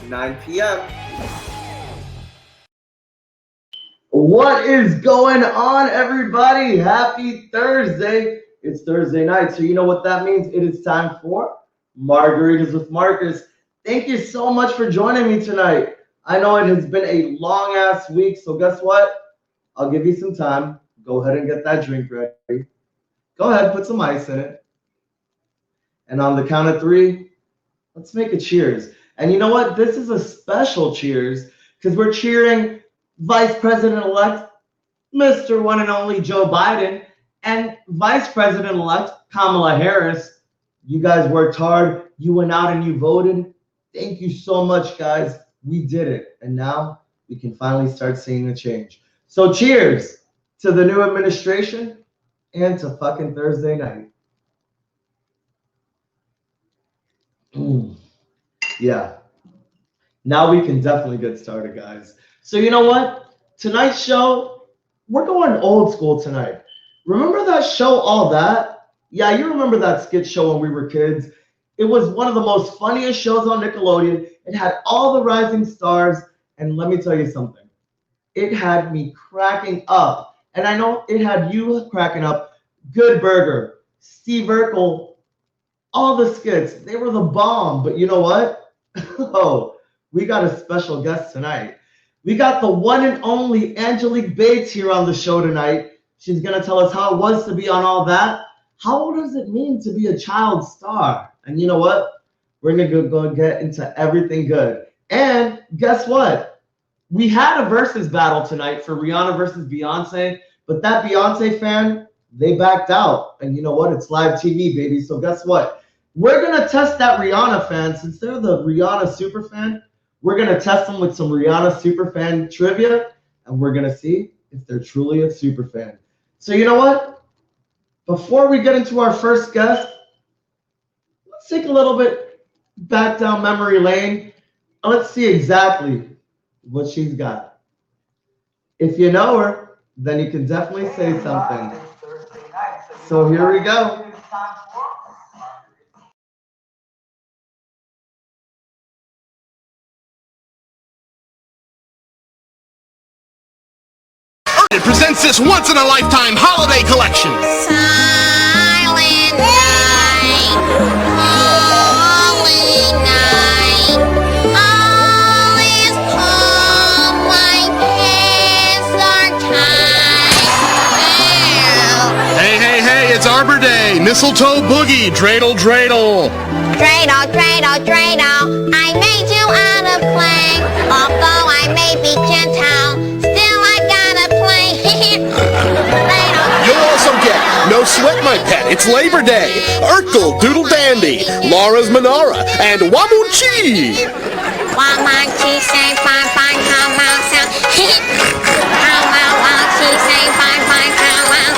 9 p.m. What is going on, everybody? Happy Thursday. It's Thursday night, so you know what that means. It is time for Margaritas with Marcus. Thank you so much for joining me tonight. I know it has been a long-ass week, so guess what? I'll give you some time. Go ahead and get that drink ready. Go ahead, put some ice in it. And on the count of 3, let's make a cheers. And you know what? This is a special cheers because we're cheering Vice President-elect Mr. One and Only Joe Biden and Vice President-elect Kamala Harris. You guys worked hard. You went out and you voted. Thank you so much, guys. We did it. And now we can finally start seeing a change. So cheers to the new administration and to fucking Thursday night. Yeah. Now we can definitely get started, guys. So you know what? Tonight's show, we're going old school tonight. Remember that show, All That? Yeah, you remember that skit show when we were kids. It was one of the most funniest shows on Nickelodeon. It had all the rising stars. And let me tell you something. It had me cracking up. And I know it had you cracking up. Good Burger, Steve Urkel, all the skits. They were the bomb. But you know what? Oh, we got a special guest tonight. We got the one and only Angelique Bates here on the show tonight. She's going to tell us how it was to be on All That. How does it mean to be a child star? And you know what? We're going to go get into everything good. And guess what? We had a versus battle tonight for Rihanna versus Beyonce, but that Beyonce fan, they backed out. And you know what? It's live TV, baby. So guess what? We're going to test that Rihanna fan. Since they're the Rihanna super fan, we're going to test them with some Rihanna super fan trivia, and we're going to see if they're truly a super fan. So you know what? Before we get into our first guest, let's take a little bit back down memory lane, and let's see exactly what she's got. If you know her, then you can definitely say something. So here we go. It presents this once-in-a-lifetime holiday collection. Silent night, holy night, all is calm, my hands are tied. Hey, it's Arbor Day. Mistletoe boogie, dreidel, dreidel. Dreidel, dreidel, dreidel, I made you out of clay. Although I may be Gentile, still I gotta play. You'll also get No Sweat My Pet, It's Labor Day, Urkel, Doodle Dandy, Laura's Manara, and Wamuchi. Wamuchi say bye bye, how wow sound. How wow, she say bye bye, how wow.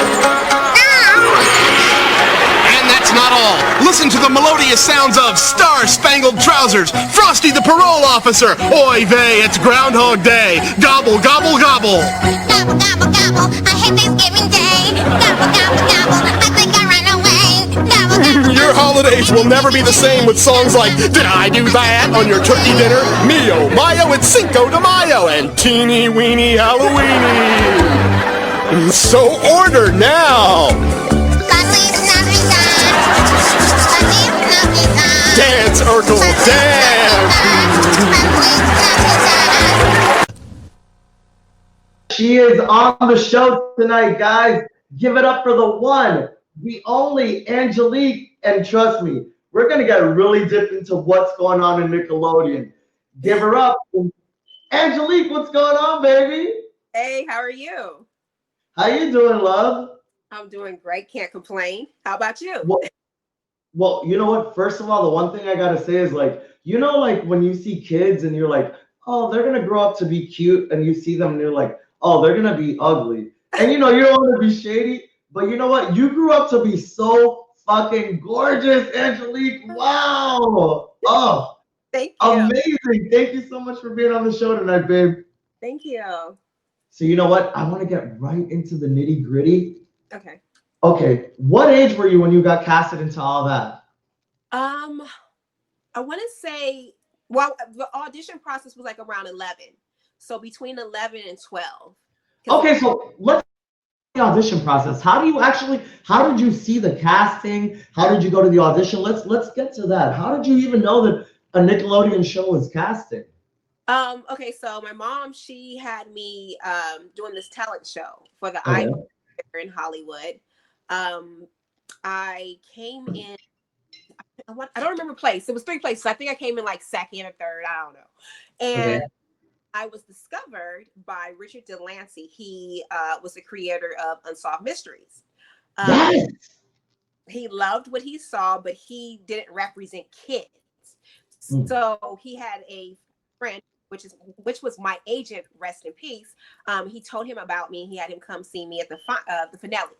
And that's not all. Listen to the melodious sounds of Star Spangled Trousers, Frosty the Parole Officer, Oy vey, it's Groundhog Day, Gobble, gobble, gobble. Gobble, gobble, gobble, I hate Thanksgiving Day. Gobble, gobble, gobble, I think I ran away. Gobble, gobble, Your holidays will never be the same with songs like Did I Do That on Your Turkey Dinner, Mio, Mayo, it's Cinco de Mayo, and Teeny Weeny Halloweeny. So order now. Dance, Urkel, dance! She is on the show tonight, guys. Give it up for the one, the only Angelique. And trust me, we're going to get really deep into what's going on in Nickelodeon. Give her up. Angelique, what's going on, baby? Hey, how are you? How you doing, love? I'm doing great. Can't complain. How about you? Well, you know what? First of all, the one thing I got to say is like, you know, like when you see kids and you're like, oh, they're going to grow up to be cute. And you see them and you're like, oh, they're going to be ugly. And, you know, you don't want to be shady. But you know what? You grew up to be so fucking gorgeous, Angelique. Wow. Oh, Thank you. amazing. Thank you so much for being on the show tonight, babe. Thank you. So you know what? I want to get right into the nitty gritty. Okay. Okay, what age were you when you got casted into All That? I want to say Well, the audition process was like around 11. So between 11 and 12. Okay, so let's the audition process. How did you see the casting? How did you go to the audition? Let's get to that. How did you even know that a Nickelodeon show was casting? Okay, so my mom, she had me doing this talent show for the Okay. Idol in Hollywood. Um, I came in, I don't remember place. It was 3 places. I think I came in like second or third. I don't know. Okay. And I was discovered by Richard Delancey. He was the creator of Unsolved Mysteries. Yes. He loved what he saw, but he didn't represent kids. Mm. So he had a friend, which was my agent, rest in peace. He told him about me. He had him come see me at the finale.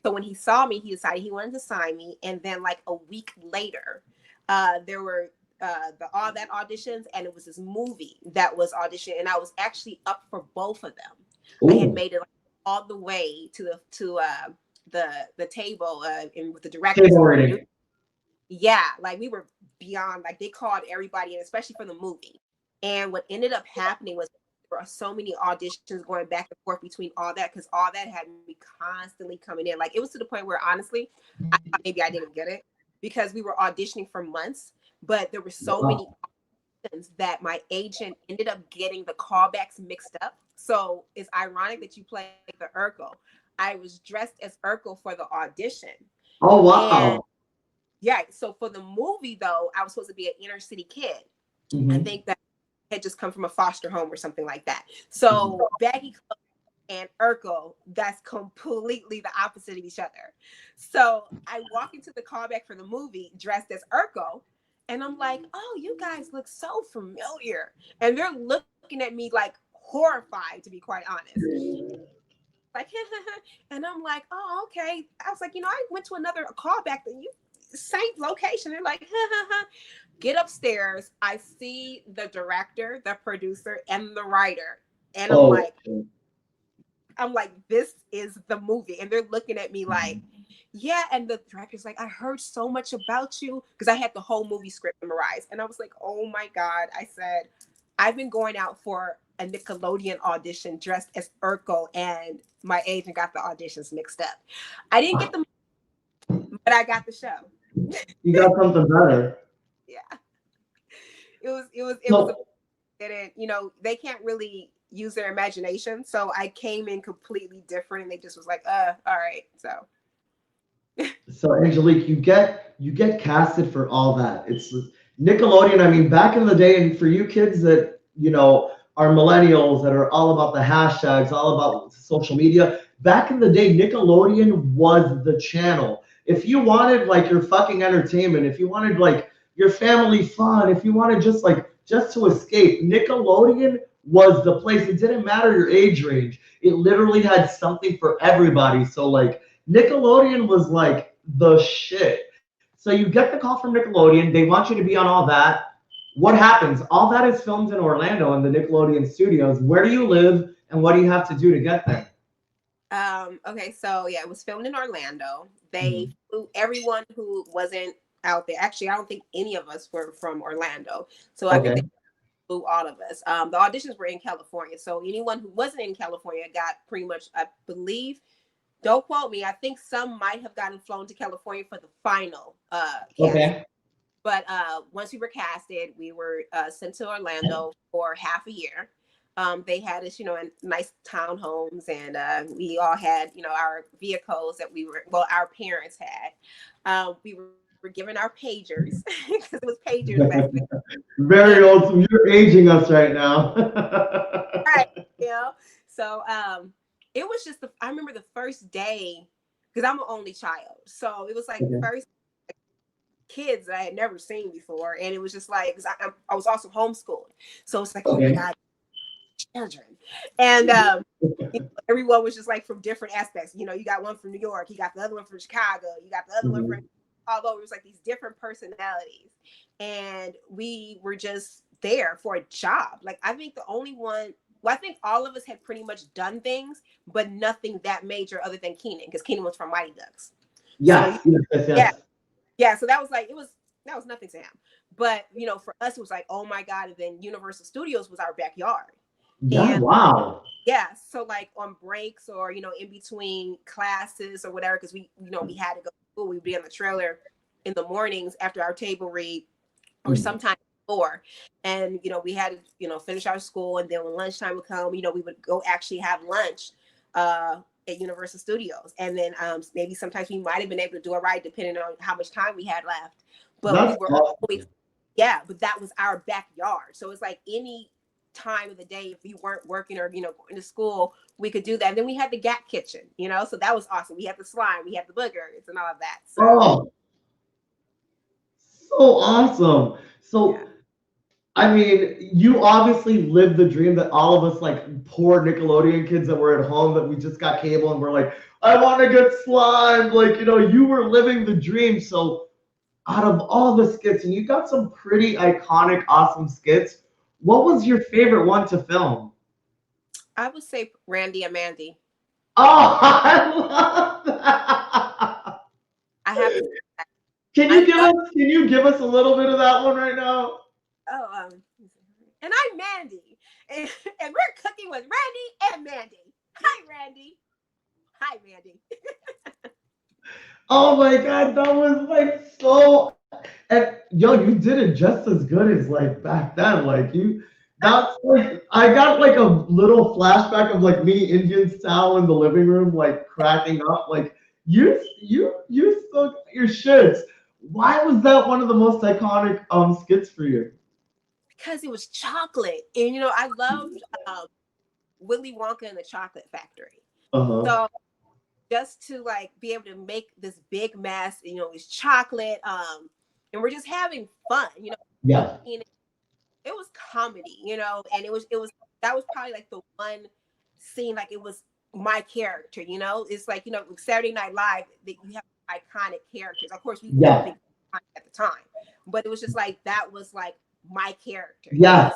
So when he saw me, he decided he wanted to sign me. And then like a week later, there were all that auditions, and it was this movie that was auditioned, and I was actually up for both of them. Ooh. I had made it like, all the way to the table and with the director. Table reading. Yeah, like we were beyond, like they called everybody, and especially for the movie. And what ended up happening was there were so many auditions going back and forth between all that, because all that had me constantly coming in. Like it was to the point where honestly, I thought maybe I didn't get it, because we were auditioning for months, but there were so many auditions that my agent ended up getting the callbacks mixed up. So it's ironic that you played the Urkel. I was dressed as Urkel for the audition. Oh wow. And yeah, so for the movie though, I was supposed to be an inner city kid. Mm-hmm. I think that I had just come from a foster home or something like that. So baggy clothes and Urkel, that's completely the opposite of each other. So I walk into the callback for the movie dressed as Urkel, and I'm like, oh, you guys look so familiar. And they're looking at me like horrified, to be quite honest. Like, and I'm like, oh, okay. I was like, I went to another callback that you same location. They're like, get upstairs. I see the director, the producer, and the writer. And I'm like, this is the movie. And they're looking at me like, yeah. And the director's like, I heard so much about you, because I had the whole movie script memorized. And I was like, oh my God. I said, I've been going out for a Nickelodeon audition dressed as Urkel, and my agent got the auditions mixed up. I didn't get them, but I got the show. You got something better. Yeah. It was they can't really use their imagination. So I came in completely different, and they just was like, all right. So Angelique, you get casted for all that. It's Nickelodeon. I mean, back in the day, and for you kids that are millennials that are all about the hashtags, all about social media. Back in the day, Nickelodeon was the channel. If you wanted like your fucking entertainment, if you wanted like your family fun, if you wanted just to escape, Nickelodeon was the place. It didn't matter your age range. It literally had something for everybody. So like Nickelodeon was like the shit. So you get the call from Nickelodeon. They want you to be on all that. What happens? All that is filmed in Orlando in the Nickelodeon studios. Where do you live, and what do you have to do to get there? Okay, so yeah, it was filmed in Orlando. They flew everyone who wasn't out there. Actually, I don't think any of us were from Orlando. So I think they flew all of us. The auditions were in California. So anyone who wasn't in California got pretty much, I believe, don't quote me, I think some might have gotten flown to California for the final cast. But once we were casted, we were sent to Orlando for half a year. They had us, in nice townhomes, and we all had, our vehicles that our parents had. We were given our pagers, because it was pagers back then. Very old. So you're aging us right now. Right. So it was just I remember the first day, because I'm an only child. So it was like the first kids that I had never seen before, and it was just like, because I was also homeschooled, so it's like, oh my God, children. And everyone was just like from different aspects. You got one from New York, you got the other one from Chicago, you got the other one from, although it was like these different personalities, and we were just there for a job. Like I think I think all of us had pretty much done things, but nothing that major other than Keenan, because Keenan was from Mighty Ducks. Yes. Yeah, so that was like, that was nothing to him. But for us, it was like, oh my God. And then Universal Studios was our backyard. Yeah, And wow. yeah, so like on breaks or in between classes or whatever, because we had to go to school, we'd be on the trailer in the mornings after our table read, or sometimes before, and we had to finish our school, and then when lunchtime would come, we would go actually have lunch at Universal Studios, and then maybe sometimes we might have been able to do a ride depending on how much time we had left, but That's we were awesome. always, yeah, but that was our backyard, so it's like any time of the day, if you weren't working or going to school, we could do that. And then we had the Gap Kitchen, so that was awesome. We had the slime, we had the boogers and all of that. So Oh, so awesome. So yeah. I mean, you obviously lived the dream that all of us, like poor Nickelodeon kids that were at home, that we just got cable and we're like, I want to get slime. Like, you were living the dream. So out of all the skits, and you got some pretty iconic, awesome skits, what was your favorite one to film? I would say Randy and Mandy. Oh, I love that. I have to. Can you give us a little bit of that one right now? Oh, and I'm Mandy, and we're cooking with Randy and Mandy. Hi, Randy. Hi, Mandy. Oh my God, that was like so. And yo, you did it just as good as like back then. Like that's like I got like a little flashback of like me Indian style in the living room, like cracking up. Like you still got your shits. Why was that one of the most iconic skits for you? Because it was chocolate, and I loved Willy Wonka and the Chocolate Factory. Uh-huh. So just to like be able to make this big mess, it's chocolate, and we're just having fun, Yeah. and it was comedy, and it was that was probably like the one scene, like it was my character, it's like Saturday Night Live, that you have iconic characters. Of course, we didn't think at the time, but it was just like that was like my character. Yeah.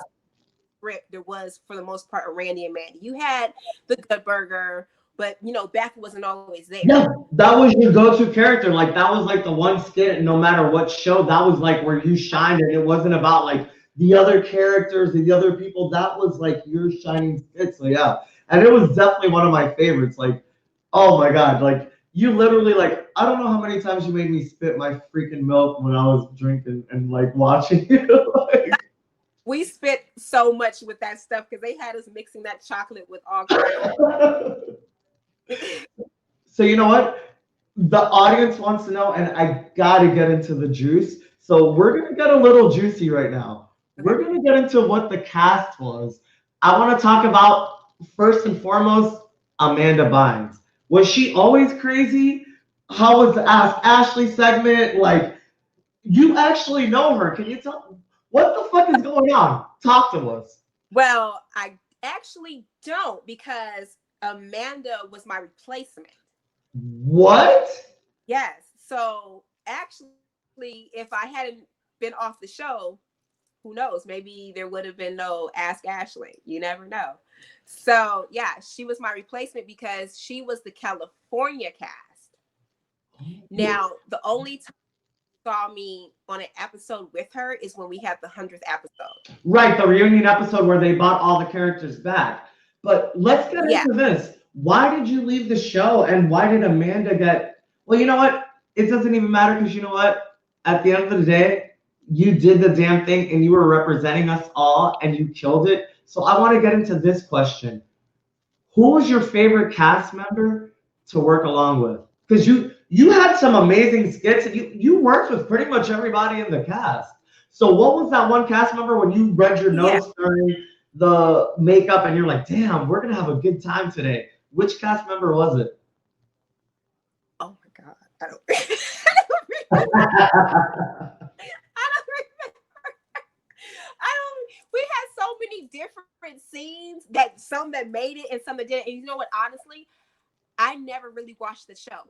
There was for the most part a Randy and Mandy. You had the Good Burger, but Beth wasn't always there. Yeah, that was your go-to character. Like that was like the one skit, no matter what show, that was like where you shined, and it wasn't about like the other characters and the other people. That was like your shining skit. So yeah, and it was definitely one of my favorites. Like, oh my God, like you literally like I don't know how many times you made me spit my freaking milk when I was drinking and like watching you. Like, we spit so much with that stuff because they had us mixing that chocolate with all So you know what? The audience wants to know, and I gotta get into the juice. So we're gonna get a little juicy right now. We're gonna get into what the cast was. I want to talk about first and foremost Amanda Bynes. Was she always crazy? How was the Ask Ashley segment? Like, you actually know her. Can you tell what the fuck is going on? Talk to us. Well, I actually don't, because Amanda was my replacement. What? Yes. So actually, if I hadn't been off the show, who knows? Maybe there would have been no Ask Ashley. You never know. So yeah, she was my replacement because she was the California cast. Now, the only time you saw me on an episode with her is when we had the 100th episode. Right, the reunion episode where they brought all the characters back. But let's get into this. Why did you leave the show, and why did Amanda get... Well, you know what? It doesn't even matter, because you know what? At the end of the day, you did the damn thing, and you were representing us all, and you killed it. So I want to get into this question. Who was your favorite cast member to work along with? Because you had some amazing skits, and you worked with pretty much everybody in the cast. So what was that one cast member when you read your notes during the makeup and you're like, damn, we're going to have a good time today? Which cast member was it? Oh my God. I don't remember. We had so many different scenes, that some that made it and some that didn't. And you know what? Honestly, I never really watched the show.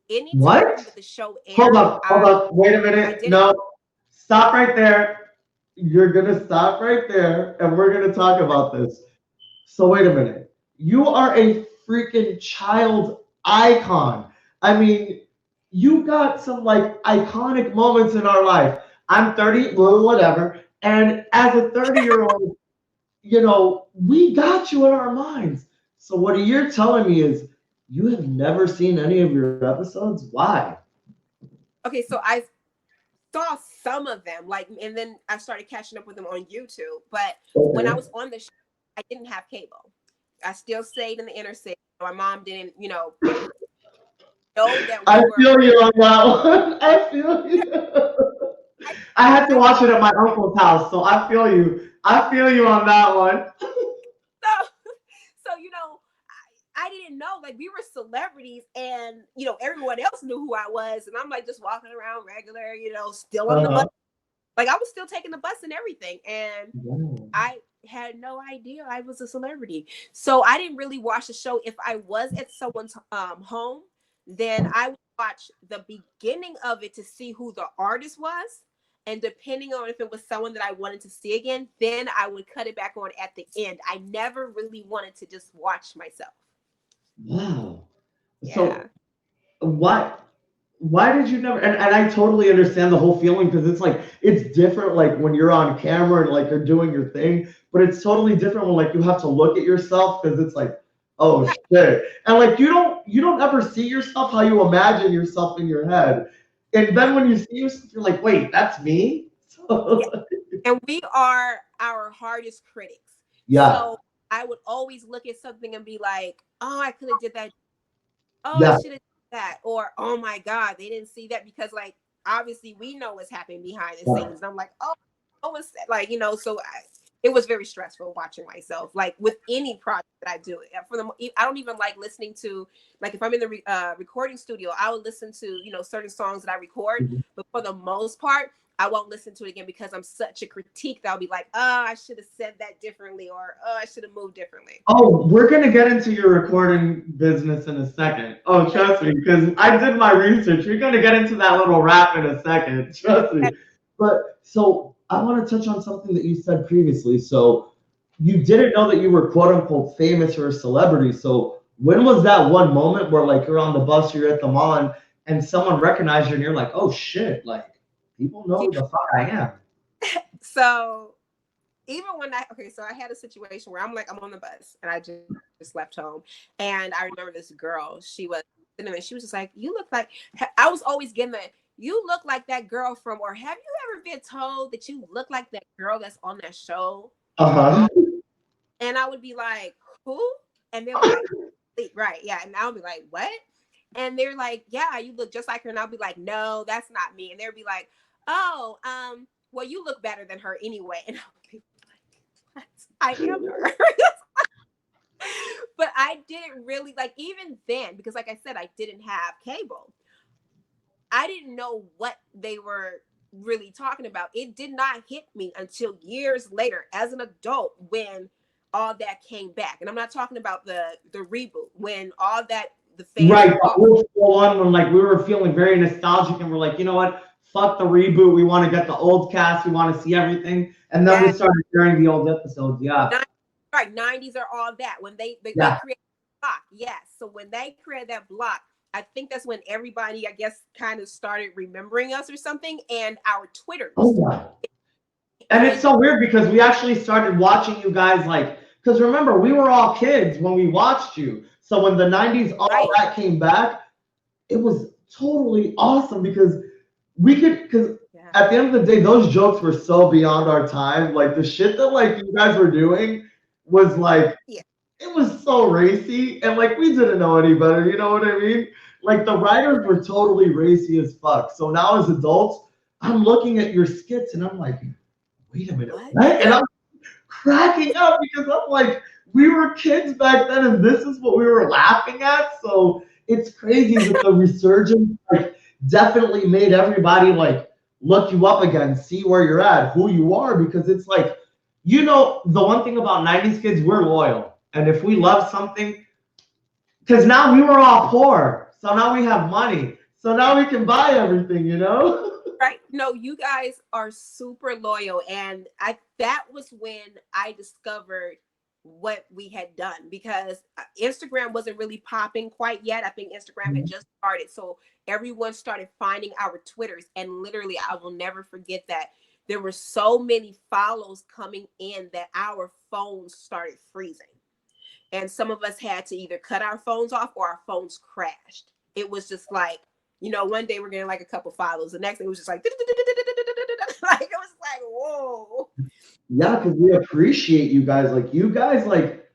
Anytime that the show aired, hold up. Wait a minute. No, stop right there. You're going to stop right there, and we're going to talk about this. So wait a minute. You are a freaking child icon. I mean, you got some like iconic moments in our life. I'm 30, well, whatever. And as a 30-year-old, we got you in our minds. So what you're telling me is you have never seen any of your episodes? Why? Okay, so I saw some of them, like, and then I started catching up with them on YouTube. But when I was on the show, I didn't have cable. I still stayed in the inner city. My mom didn't, know that I we were. feel you on that one. I feel you. I had to watch it at my uncle's house, so I feel you. I feel you on that one. So I didn't know, like, we were celebrities, and everyone else knew who I was, and I'm like just walking around regular, still on the bus. Like, I was still taking the bus and everything, and I had no idea I was a celebrity. So I didn't really watch the show. If I was at someone's home, then I would watch the beginning of it to see who the artist was. And depending on if it was someone that I wanted to see again, then I would cut it back on at the end. I never really wanted to just watch myself. Wow. Yeah. So why did you never, and I totally understand the whole feeling, because it's like it's different like when you're on camera and like you're doing your thing, but it's totally different when like you have to look at yourself, because it's like, oh shit. And like you don't ever see yourself how you imagine yourself in your head. And then when you see yourself, you're like, wait, that's me? And we are our hardest critics. Yeah. So I would always look at something and be like, oh, I could have did that. Oh, Yeah. I should have did that. Or, oh my God, they didn't see that, because like, obviously we know what's happening behind the scenes. And I'm like, oh, what's that? Like, so it was very stressful watching myself, like with any project that I do. I don't even like listening to, like, if I'm in the recording studio, I will listen to, certain songs that I record, but for the most part, I won't listen to it again, because I'm such a critique that I'll be like, oh, I should have said that differently, or oh, I should have moved differently. Oh, we're going to get into your recording business in a second. Oh, trust me, because I did my research. We're going to get into that little rap in a second. Trust me. But so I want to touch on something that you said previously. So you didn't know that you were quote unquote famous or a celebrity. So when was that one moment where like you're on the bus, you're at the mall, and someone recognized you and you're like, oh shit, like people know who the fuck I am? So even when so I had a situation where I'm on the bus and I just left home, and I remember this girl, she was just like, you look like, I was always getting that, you look like that girl from, or have you ever been told that you look like that girl that's on that show? And I would be like, who? And they're like, right, yeah. And I would be like, what? And they're like, yeah, you look just like her. And I'll be like, no, that's not me. And they'll be like, oh, well, you look better than her anyway. And I'll be like, I am her. But I didn't really, like, even then, because like I said, I didn't have cable. I didn't know what they were really talking about. It did not hit me until years later as an adult, when all that came back. And I'm not talking about the reboot, when all that, the fans, right, when like we were feeling very nostalgic and we're like, you know what, fuck the reboot, we want to get the old cast, we want to see everything. And then we started sharing the old episodes. Right, 90s are all that, when they created a block. Yes, so when they created that block, I think that's when everybody, I guess, kind of started remembering us or something, and our Twitters. And it's so weird, because we actually started watching you guys, like, because remember, we were all kids when we watched you. So when the 90s, all that came back, it was totally awesome, because we could, because at the end of the day, those jokes were so beyond our time. Like the shit that like you guys were doing was like, it was so racy, and like we didn't know any better, you know what I mean? Like the writers were totally racy as fuck. So now as adults, I'm looking at your skits and I'm like, wait a minute, what? And I'm cracking up, because I'm like, we were kids back then and this is what we were laughing at. So it's crazy that the resurgence like definitely made everybody like look you up again, see where you're at, who you are, because it's like, the one thing about 90s kids, we're loyal. And if we love something, because now we were all poor, so now we have money, so now we can buy everything, Right? No, you guys are super loyal, and that was when I discovered what we had done, because Instagram wasn't really popping quite yet. I think Instagram had just started. So everyone started finding our Twitters, and literally I will never forget that there were so many follows coming in that our phones started freezing. And some of us had to either cut our phones off or our phones crashed. It was just like, you know, one day we're getting like a couple follows. The next day it was just like, like it was like, whoa. Yeah, because we appreciate you guys. Like you guys, like,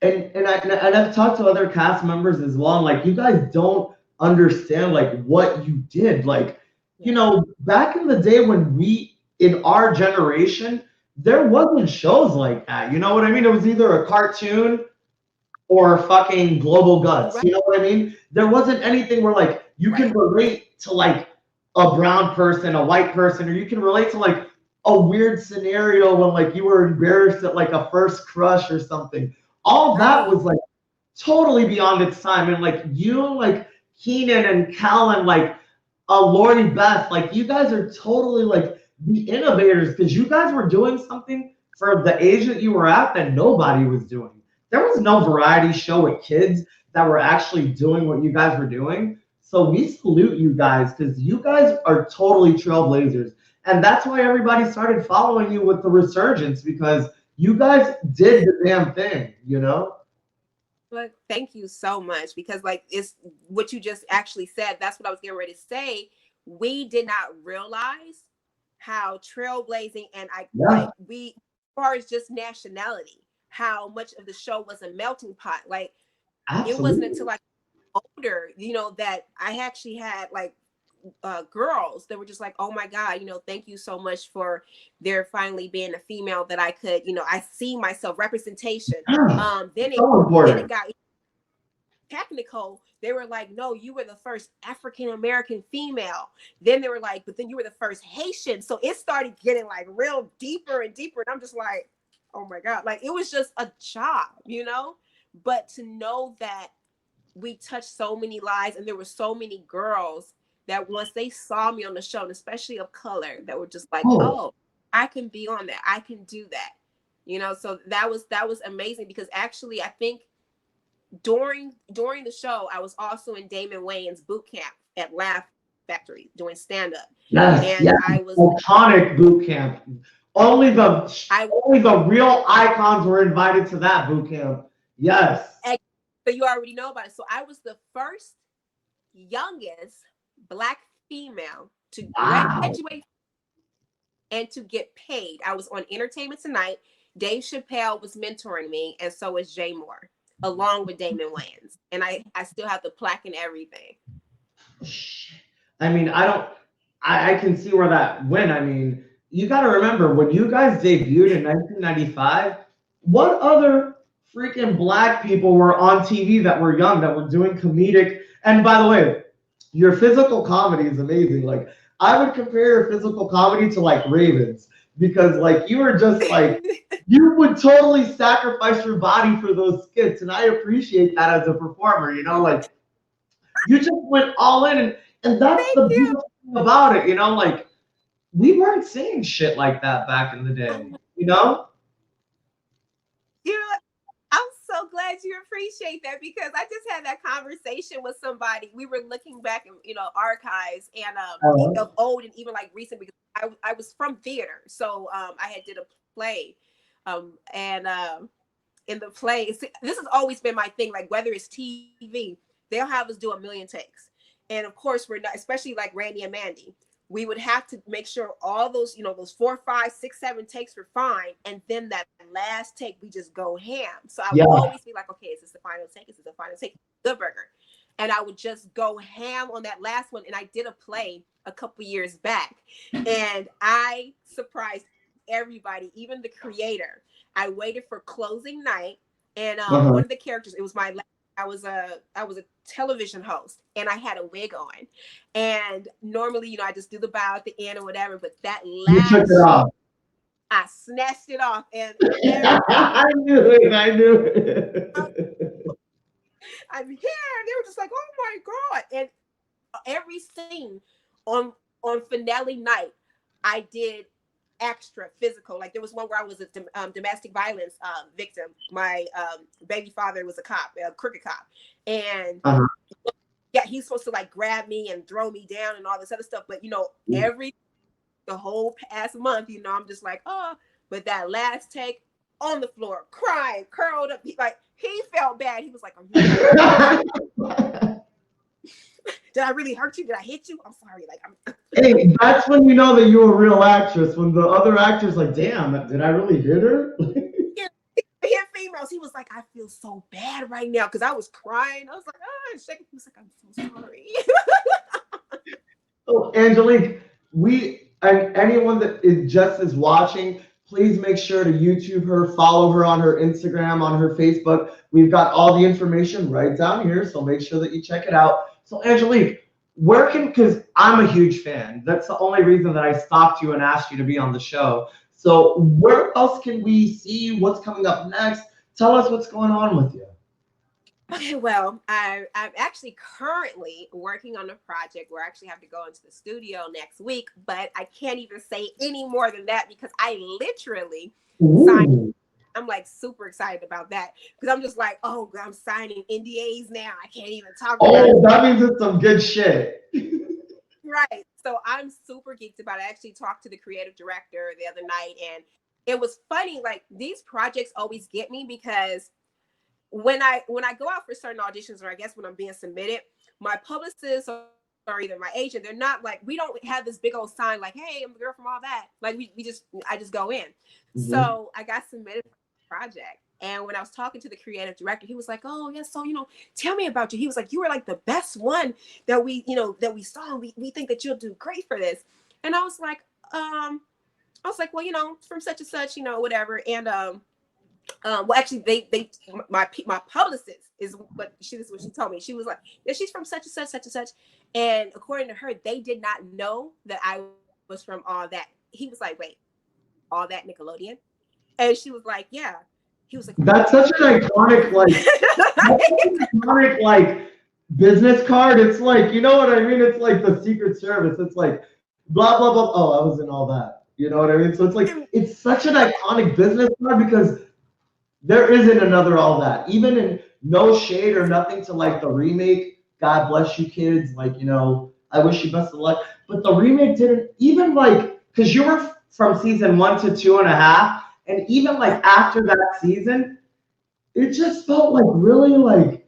and I've talked to other cast members as well. And like you guys don't understand like what you did. Like, you know, back in the day when in our generation, there wasn't shows like that. You know what I mean? It was either a cartoon or fucking Global Guts. Right. You know what I mean? There wasn't anything where like you can relate to like a brown person, a white person, or you can relate to like a weird scenario when like you were embarrassed at like a first crush or something. All that was like totally beyond its time. And like you and like Keenan and Cal and like Lori Beth, like you guys are totally like the innovators, because you guys were doing something for the age that you were at that nobody was doing. There was no variety show with kids that were actually doing what you guys were doing. So we salute you guys, because you guys are totally trailblazers. And that's why everybody started following you with the resurgence, because you guys did the damn thing, you know? But thank you so much, because like it's what you just actually said. That's what I was getting ready to say. We did not realize how trailblazing and like we, as far as just nationality, how much of the show was a melting pot. Like it wasn't until like older, you know, that I actually had like girls that were just like, oh my God, you know, thank you so much for there finally being a female that I could, you know, I see myself representation. Then it got technical. They were like, no, you were the first African American female. Then they were like, but then you were the first Haitian. So it started getting like real deeper and deeper. And I'm just like, oh my God, like it was just a job, you know? But to know that we touched so many lives, and there were so many girls that once they saw me on the show, and especially of color, that were just like, oh, I can be on that. I can do that. You know, so that was amazing, because actually I think during the show, I was also in Damon Wayans boot camp at Laugh Factory doing stand-up. I was iconic boot camp. Only the real icons were invited to that boot camp. Yes. So you already know about it. So I was the first youngest Black female to graduate and to get paid. I was on Entertainment Tonight. Dave Chappelle was mentoring me, and so was Jay Moore, along with Damon Wayans. And I still have the plaque and everything. I mean, I can see where that went. I mean, you got to remember, when you guys debuted in 1995, what other freaking Black people were on TV that were young, that were doing comedic? And by the way, your physical comedy is amazing. Like, I would compare your physical comedy to like Ravens, because like you were just like, you would totally sacrifice your body for those skits. And I appreciate that as a performer, you know, like you just went all in, and that's the beautiful thing about it, you know, like we weren't seeing shit like that back in the day, you know? I'm so glad you appreciate that, because I just had that conversation with somebody. We were looking back in, you know, archives and of old and even like recent, because I was from theater. So I had did a play and in the play, this has always been my thing, like whether it's TV, they'll have us do a million takes. And of course we're not, especially like Randy and Mandy, we would have to make sure all those, you know, those 4, 5, 6, 7 takes were fine. And then that last take, we just go ham. So I would always be like, okay, is this the final take? Is this the final take? Good Burger. And I would just go ham on that last one. And I did a play a couple years back, and I surprised everybody, even the creator. I waited for closing night, and one of the characters, it was my I was a television host, and I had a wig on. And normally, you know, I just do the bow at the end or whatever, but that last, you took it off. I snatched it off, and I knew it. I'm here. They were just like, oh my God. And every scene on finale night, I did extra physical. Like there was one where I was a domestic violence victim. My baby father was a cop, a crooked cop, and yeah, he's supposed to like grab me and throw me down and all this other stuff. But you know, the whole past month, you know, I'm just like, oh. But that last take, on the floor, crying, curled up, he felt bad. He was like, did I really hurt you? Did I hit you? I'm sorry. Like, hey, that's when you know that you're a real actress. When the other actor's like, damn, did I really hit her? Hit females. He was like, I feel so bad right now because I was crying. I was like, oh, shaking. He was like, I'm so sorry. So, Angelique, and anyone that is just is watching, please make sure to YouTube her, follow her on her Instagram, on her Facebook. We've got all the information right down here, so make sure that you check it out. So, Angelique, because I'm a huge fan. That's the only reason that I stopped you and asked you to be on the show. So where else can we see you? What's coming up next? Tell us what's going on with you. Okay, well, I'm actually currently working on a project where I actually have to go into the studio next week, but I can't even say any more than that because I literally signed. I'm like super excited about that because I'm just like, oh, I'm signing NDAs now. I can't even talk about it. Oh, that means it's some good shit. Right. So I'm super geeked about it. I actually talked to the creative director the other night, and it was funny. Like these projects always get me because when I go out for certain auditions, or I guess when I'm being submitted, my publicist or either my agent, they're not like, we don't have this big old sign like, hey, I'm the girl from all that. Like I just go in. So I got submitted for the project. And when I was talking to the creative director, he was like, oh, yeah, so, tell me about you. He was like, you were like the best one that we saw. And we think that you'll do great for this. And I was like, well, from such and such, whatever. And, well, actually, my publicist is what she told me. She was like, yeah, she's from such and such, such and such. And according to her, they did not know that I was from All That. He was like, wait, All That Nickelodeon? And she was like, yeah. He was like, that's such an iconic, business card. It's like, you know what I mean? It's like the Secret Service. It's like, blah, blah, blah. Oh, I was in All That. You know what I mean? So it's like, it's such an iconic business card because there isn't another All That. Even in no shade or nothing to like the remake, God bless you kids. Like, I wish you best of luck. But the remake didn't even because you were from season 1 to 2.5. And even after that season, it just felt really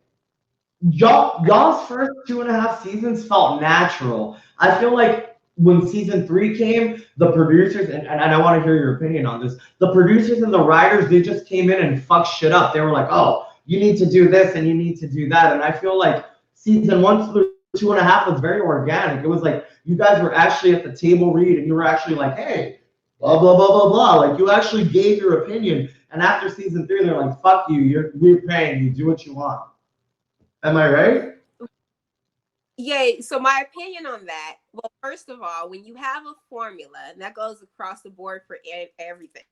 y'all's first 2.5 seasons felt natural. I feel like when season 3 came, the producers, and I want to hear your opinion on this, the producers and the writers, they just came in and fucked shit up. They were like, oh, you need to do this and you need to do that. And I feel like season 1 to 2.5 was very organic. It was like you guys were actually at the table read and you were actually like, hey, blah, blah, blah, blah, blah. Like you actually gave your opinion. And after season 3, they're like, fuck you. We're paying you. Do what you want. Am I right? Yeah. So my opinion on that, well, first of all, when you have a formula, and that goes across the board for everything,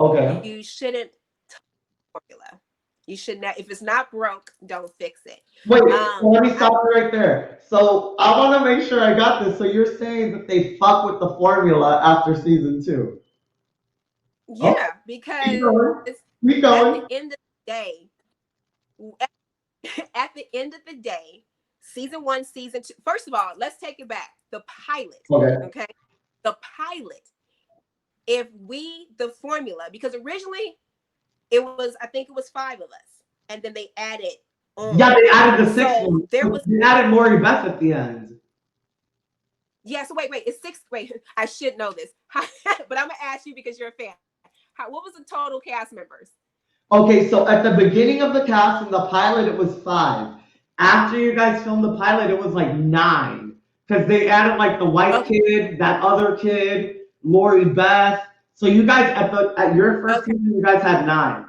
okay, you shouldn't touch the formula. You should not, if it's not broke, don't fix it. Wait, let me stop you right there. So I want to make sure I got this. So you're saying that they fuck with the formula after season 2? Yeah, because keep going. at the end of the day, season 1, season 2. First of all, let's take it back. The pilot. Okay. The pilot. The formula, because originally I think it was 5 of us, and then they added on. Yeah, they added the 6th one. They added Lori Beth at the end. Yeah, so wait, it's 6. Wait, I should know this, but I'm gonna ask you because you're a fan. What was the total cast members? Okay, so at the beginning of the cast in the pilot, it was 5. After you guys filmed the pilot, it was 9 because they added the white kid, that other kid, Lori Beth. So you guys at your first season, you guys had 9.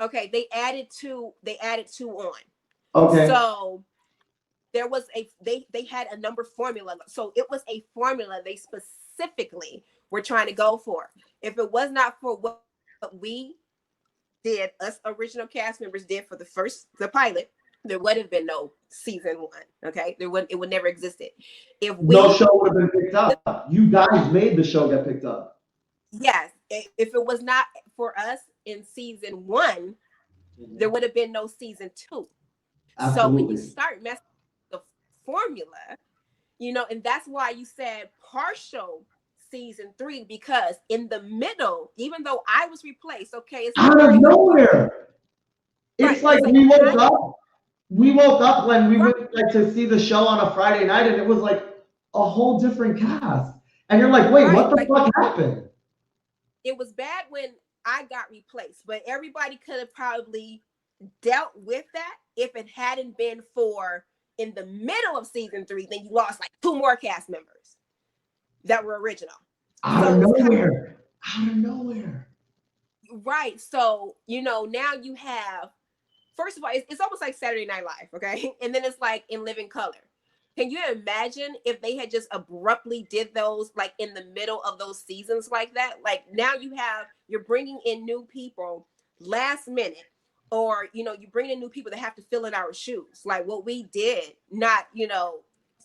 Okay, they added 2 on. Okay. So there was they had a number formula. So it was a formula they specifically were trying to go for. If it was not for what we did, us original cast members did for the pilot, there would have been no season 1. Okay, it would never existed. If No we, show would have been picked up. You guys made the show get picked up. yes, if it was not for us in season 1, there would have been no season 2. Absolutely. So when you start messing with the formula, you know, and that's why you said partial season 3, because in the middle, even though I was replaced, okay, it's out of nowhere. It's right, like we woke up. We woke up when we went like to see the show on a Friday night, and it was like a whole different cast. And you're like, wait, what the fuck happened? It was bad when I got replaced, but everybody could have probably dealt with that if it hadn't been for in the middle of season 3, then you lost like 2 more cast members that were original. Out of nowhere. Out of nowhere. Right. So, you know, now you have, first of all, it's almost like Saturday Night Live, okay? And then it's like in living color. Can you imagine if they had just abruptly did those like in the middle of those seasons like that? Like now you're bringing in new people last minute, or, you know, you bring in new people that have to fill in our shoes. Like what we did, not, you know,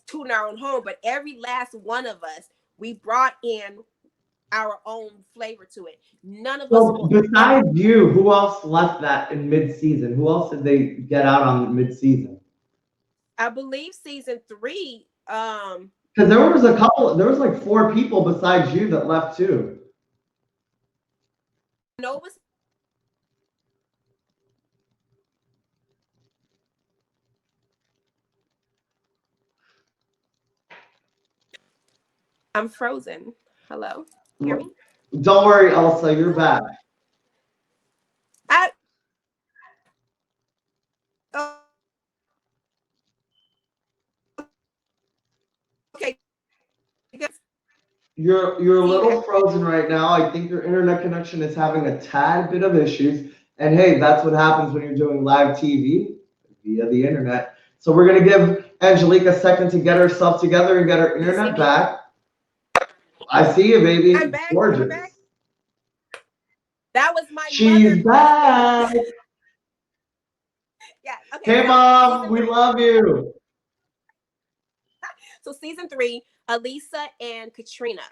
tooting our own home, but every last one of us, we brought in our own flavor to it. None of us. Besides you, who else left that in mid-season? Who else did they get out on mid-season? I believe season 3. Because there was like 4 people besides you that left too. No, it was. I'm frozen. Hello? Hear me? Don't worry, Elsa, you're back. Okay. You're a little frozen right now. I think your internet connection is having a tad bit of issues. And hey, that's what happens when you're doing live TV via the internet. So we're gonna give Angelique a second to get herself together and get her internet back. I see you, baby. I'm back. Gorgeous. I'm back. That was my She's back. Yeah. Okay. Hey, Mom, we love you. So season 3, Elisa and Katrina.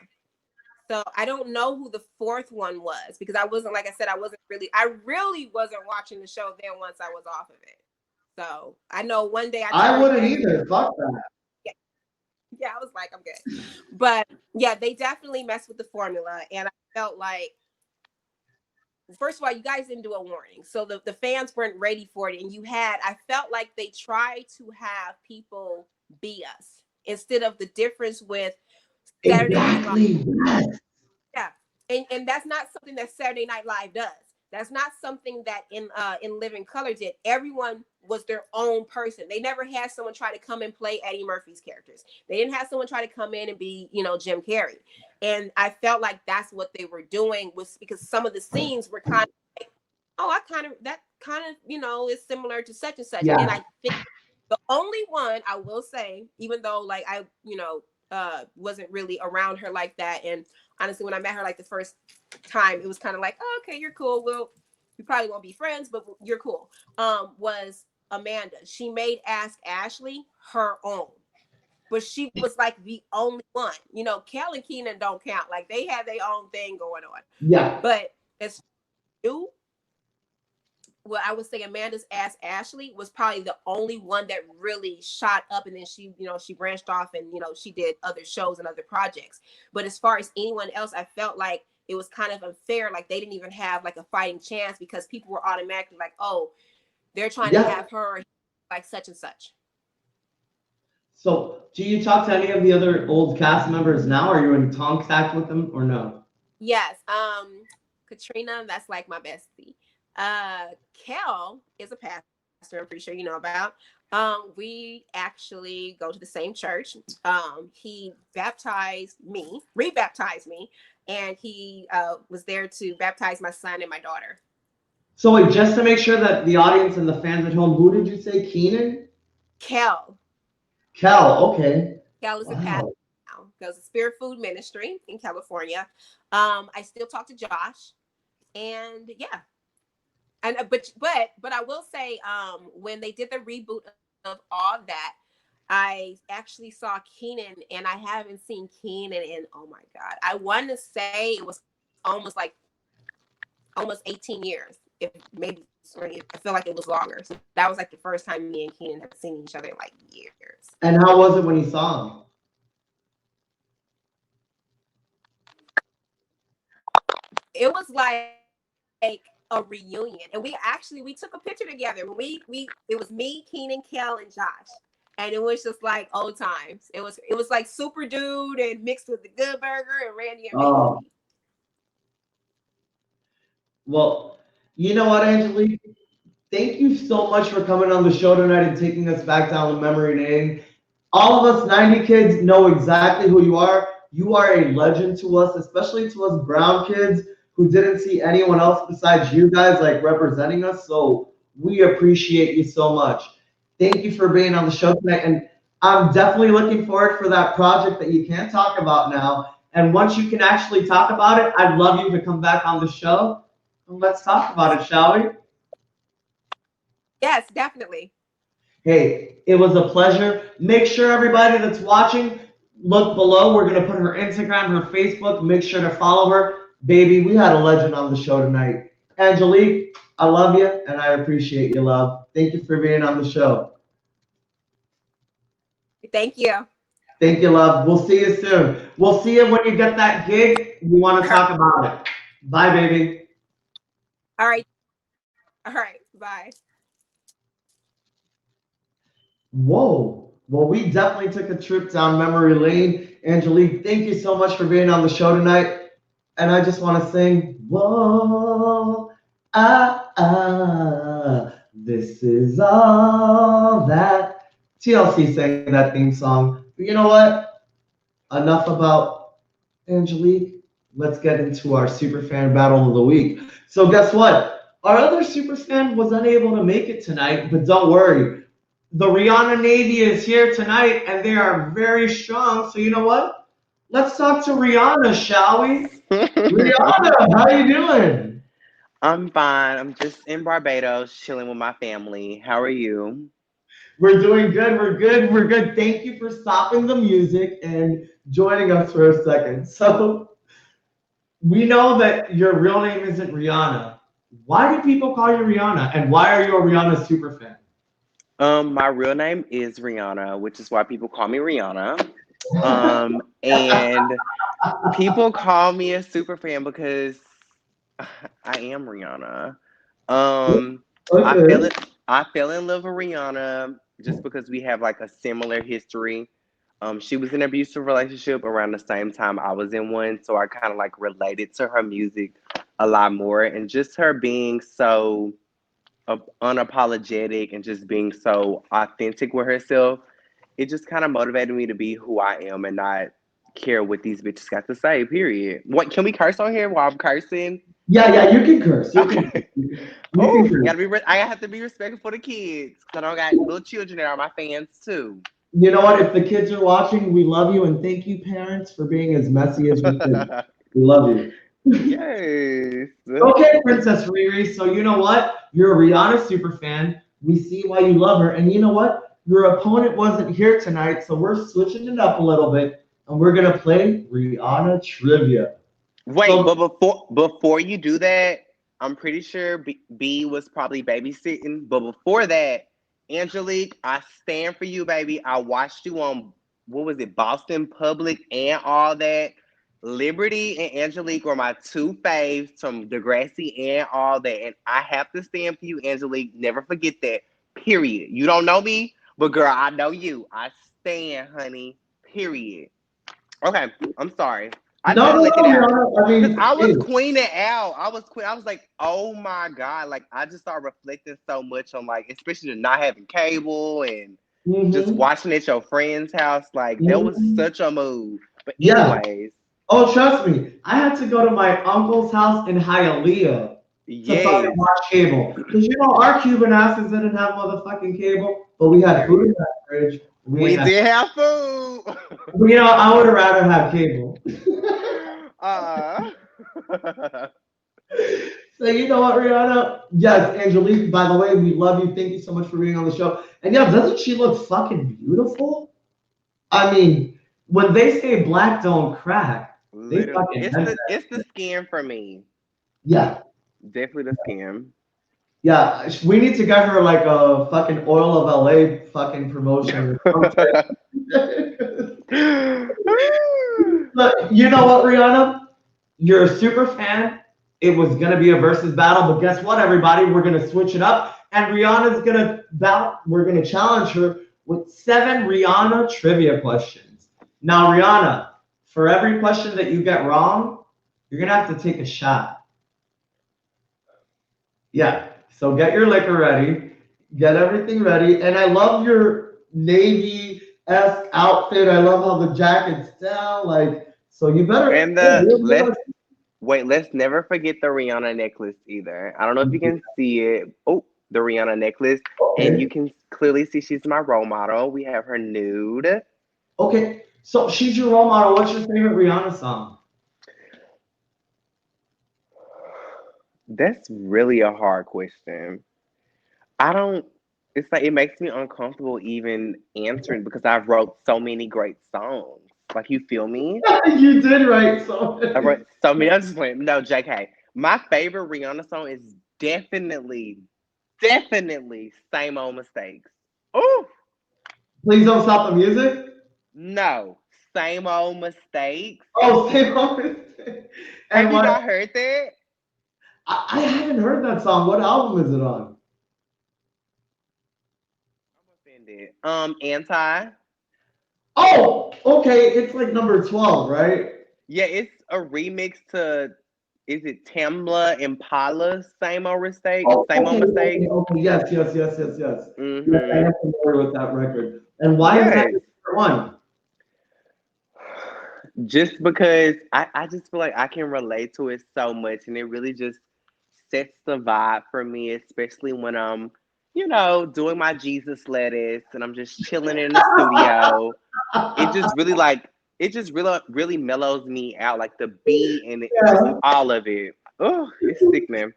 So I don't know who the 4th one was, because I wasn't, like I said, I really wasn't watching the show then once I was off of it. So I know one day I wouldn't either. Fuck that. Yeah, I was like, I'm good. But yeah, they definitely messed with the formula. And I felt like, first of all, you guys didn't do a warning. So the fans weren't ready for it. And I felt like they tried to have people be us instead of the difference with Saturday Night Live. Yeah. And that's not something that Saturday Night Live does. That's not something that in Living Color did. Everyone was their own person. They never had someone try to come and play Eddie Murphy's characters. They didn't have someone try to come in and be, you know, Jim Carrey. And I felt like that's what they were doing, was because some of the scenes were kind of like, oh, that kind of, you know, is similar to such and such. Yeah. And I think the only one I will say, even though like I, you know, wasn't really around her like that. And honestly, when I met her like the first time, it was kind of like, oh, okay, you're cool. Well, we probably won't be friends, but you're cool. Was Amanda. She made Ask Ashley her own, but she was like the only one. You know, Kel and Keenan don't count. Like they had their own thing going on. Yeah. But as you, well, I would say Amanda's Ask Ashley was probably the only one that really shot up, and then she, you know, she branched off and, you know, she did other shows and other projects. But as far as anyone else, I felt like it was kind of unfair. Like they didn't even have like a fighting chance, because people were automatically like, oh, they're trying to have her like such and such. So do you talk to any of the other old cast members now? Are you in contact with them or no? Yes. Katrina, that's like my bestie. Kel is a pastor, I'm pretty sure you know about. We actually go to the same church. He rebaptized me, and he was there to baptize my son and my daughter. So wait, just to make sure that the audience and the fans at home, who did you say? Keenan? Kel, okay. Kel is a pastor now. Goes to Spirit Food Ministry in California. I still talk to Josh, and yeah. And but I will say, when they did the reboot of All That, I actually saw Keenan, and I haven't seen Keenan in, oh my God, I want to say it was almost 18 years, if maybe 20. I feel like it was longer. So that was like the first time me and Keenan had seen each other in like years. And how was it when you saw him? It was like a reunion, and we took a picture together. It was me, Keenan, Kel, and Josh, and it was just like old times. It was like Super Dude and mixed with the Good Burger and Randy and Oh, Baby. well, you know what, Angelique? Thank you so much for coming on the show tonight and taking us back down the memory lane. All of us 90 kids know exactly who you are. You are a legend to us, especially to us brown kids who didn't see anyone else besides you guys like representing us. So we appreciate you so much. Thank you for being on the show tonight. And I'm definitely looking forward for that project that you can't talk about now. And once you can actually talk about it, I'd love you to come back on the show. And let's talk about it, shall we? Yes, definitely. Hey, it was a pleasure. Make sure everybody that's watching, look below. We're going to put her Instagram, her Facebook. Make sure to follow her. Baby, we had a legend on the show tonight. Angelique, I love you and I appreciate you, love. Thank you for being on the show. Thank you. Thank you, love. We'll see you soon. We'll see you when you get that gig. We want to talk about it. Bye, baby. All right. Bye. Whoa. Well, we definitely took a trip down memory lane. Angelique, thank you so much for being on the show tonight. And I just want to sing, whoa, this is all that. TLC sang that theme song. But you know what? Enough about Angelique. Let's get into our Superfan Battle of the Week. So guess what? Our other Superfan was unable to make it tonight, but don't worry. The Rihanna Navy is here tonight, and they are very strong. So you know what? Let's talk to Rihanna, shall we? Rihanna, how you doing? I'm fine. I'm just in Barbados chilling with my family. How are you? We're doing good. We're good. We're good. Thank you for stopping the music and joining us for a second. So we know that your real name isn't Rihanna. Why do people call you Rihanna? And why are you a Rihanna super fan? My real name is Rihanna, which is why people call me Rihanna. And people call me a super fan because I am Rihanna. Okay. I fell in love with Rihanna just because we have like a similar history. She was in an abusive relationship around the same time I was in one, so I kind of like related to her music a lot more, and just her being so unapologetic and just being so authentic with herself, it just kind of motivated me to be who I am and not care what these bitches got to say, period. What, can we curse on here while I'm cursing? Yeah, you can curse. Okay. You can curse. I have to be respectful for the kids because I don't got little children that are my fans too. You know what? If the kids are watching, we love you and thank you, parents, for being as messy as we can. We love you. Yes. Okay, Princess Riri. So you know what? You're a Rihanna super fan. We see why you love her. And you know what? Your opponent wasn't here tonight, so we're switching it up a little bit, and we're gonna play Rihanna trivia. Wait, So, but before you do that, I'm pretty sure B was probably babysitting. But before that, Angelique, I stand for you, baby. I watched you on, what was it, Boston Public and all that. Liberty and Angelique were my two faves from Degrassi and all that. And I have to stand for you, Angelique. Never forget that. Period. You don't know me, but girl, I know you. I stand, honey. Period. Okay, I'm sorry. I just no, had to no, let that no, out. Rihanna. I Because mean, I was hey, queening out. I was queen. I was like, oh my God. Like, I just started reflecting so much on, like, especially not having cable and just mm-hmm, watching at your friend's house. Like, that was mm-hmm. such a move. But Yeah. anyways, Oh, trust me. I had to go to my uncle's house in Hialeah to fucking yes. watch cable. Because you know, our Cuban asses didn't have motherfucking cable, but we had food in Period. that fridge. We We ain't had. did have food. But, you know, I would have rather have cable. uh, So you know what, Rihanna? Yes, Angelique, by the way, we love you. Thank you so much for being on the show. And yeah, doesn't she look fucking beautiful? I mean, when they say black don't crack, they Literally, fucking meant that. it's the skin for me. Yeah. Definitely the skin. Yeah, we need to get her like a fucking Oil of LA fucking promotion or something. But you know what, Rihanna? You're a super fan. It was gonna be a versus battle, but guess what, everybody? We're gonna switch it up, and Rihanna's gonna We're gonna challenge her with 7 Rihanna trivia questions. Now, Rihanna, for every question that you get wrong, you're gonna have to take a shot. Yeah. So get your liquor ready, get everything ready, and I love your navy-esque outfit. I love how the jacket's down, like. So you better. And let's never forget the Rihanna necklace either. I don't know if you can see it. Oh, the Rihanna necklace. Okay. And you can clearly see she's my role model. We have her nude. Okay, so she's your role model. What's your favorite Rihanna song? That's really a hard question. It's like it makes me uncomfortable even answering because I've wrote so many great songs. Like, you feel me? You did right. So I wrote so many. I'm just playing. No, JK. My favorite Rihanna song is definitely Same Old Mistakes. Oh, please don't stop the music. no. Same Old Mistakes. Oh, same moment. Have And you what? not heard that? I haven't heard that song. What album is it on? I'm offended. Anti. Oh, okay. It's like number 12, right? Yeah, it's a remix to, is it Tamla Impala's Same Old Mistake? Oh, Same Old Mistake? okay. Yes. Yes, I Mm-hmm. am familiar with that record. And why is that Yes. your favorite one? Just because I just feel like I can relate to it so much, and it really just sets the vibe for me, especially when I'm, doing my Jesus lettuce and I'm just chilling in the studio. It just really mellows me out, like the beat and just all of it. Oh, it's sickening.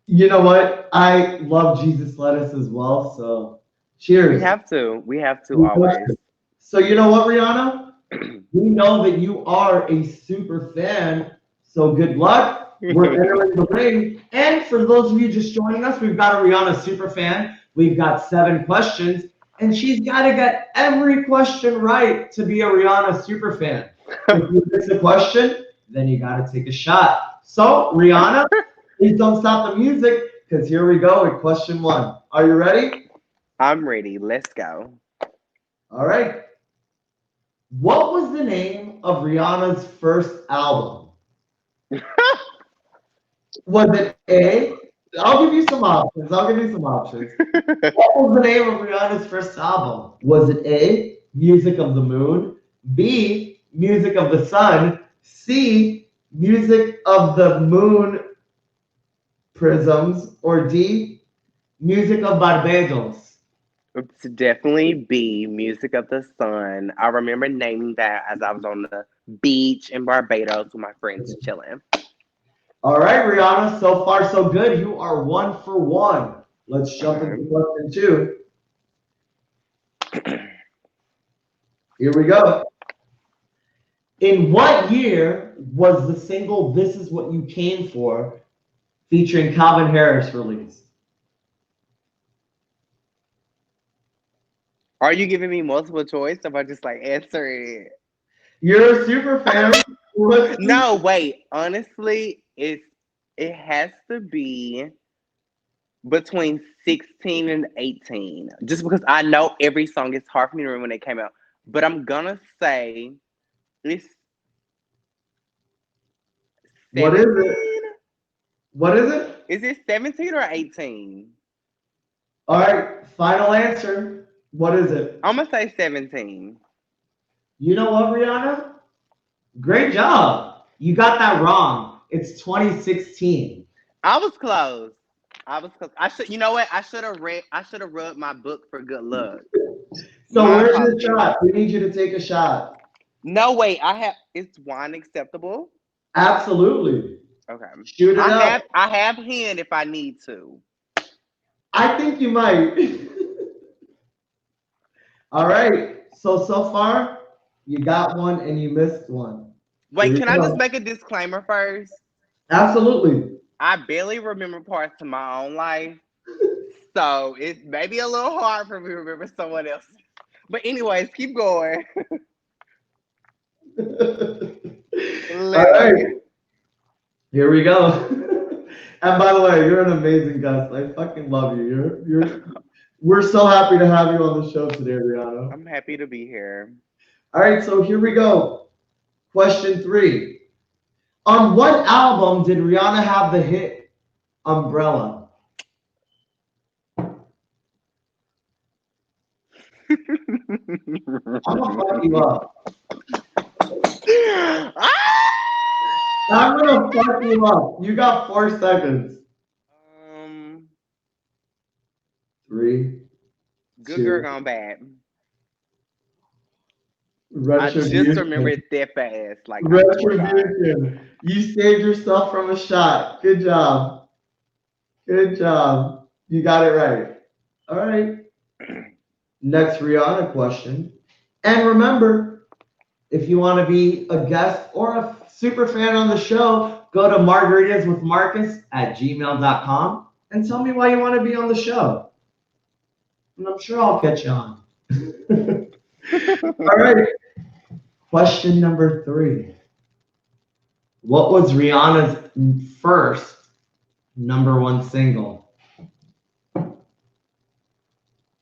You know what? I love Jesus lettuce as well. So cheers. We have to always. So you know what, Rihanna? We know that you are a super fan. So good luck. We're entering the ring. And for those of you just joining us, we've got a Rihanna super fan. We've got 7 questions. And she's got to get every question right to be a Rihanna super fan. If you miss a question, then you got to take a shot. So, Rihanna, please don't stop the music, because here we go with question 1. Are you ready? I'm ready. Let's go. All right. What was the name of Rihanna's first album? Was it A? I'll give you some options. What was the name of Rihanna's first album? Was it A, Music of the Moon, B, Music of the Sun, C, Music of the Moon Prisms, or D, Music of Barbados? It's definitely B, Music of the Sun. I remember naming that as I was on the beach in Barbados with my friends chilling. All right, Rihanna, so far so good. You are 1 for 1. Let's jump into question 2. Here we go. In what year was the single This Is What You Came For featuring Calvin Harris released? Are you giving me multiple choice if I just answer it? You're a super fan. No, wait. Honestly, it has to be between 16 and 18. Just because I know every song, it's hard for me to remember when it came out. But I'm gonna say it's 17. What is it? Is it 17 or 18? All right, final answer. What is it? I'm gonna say 17. You know what, Rihanna? Great job. You got that wrong. It's 2016. I was close. I should. You know what? I should have read my book for good luck. So where's your shot? We need you to take a shot. No, wait. Is wine acceptable? Absolutely. Okay. Shoot it up. I have hand if I need to. I think you might. All right. So far, you got one and you missed one. Here Wait, we can I just go. make a disclaimer first? Absolutely. I barely remember parts of my own life. So it's maybe a little hard for me to remember someone else. But anyways, keep going. All right. Here we go. And by the way, you're an amazing guest. I fucking love you. We're so happy to have you on the show today, Rihanna. I'm happy to be here. All right, so here we go. Question 3. On what album did Rihanna have the hit Umbrella? I'm gonna fuck you up. I'm gonna fuck you up. You got 4 seconds. 3. Good 2. girl gone bad. I just Retribution. remember it that fast. Like, I swear to God. Retribution. You saved yourself from a shot. Good job. Good job. You got it right. All right. Next Rihanna question. And remember, if you want to be a guest or a super fan on the show, go to margaritaswithmarcus@gmail.com and tell me why you want to be on the show. And I'm sure I'll get you on. All right. Question number 3. What was Rihanna's first #1 single?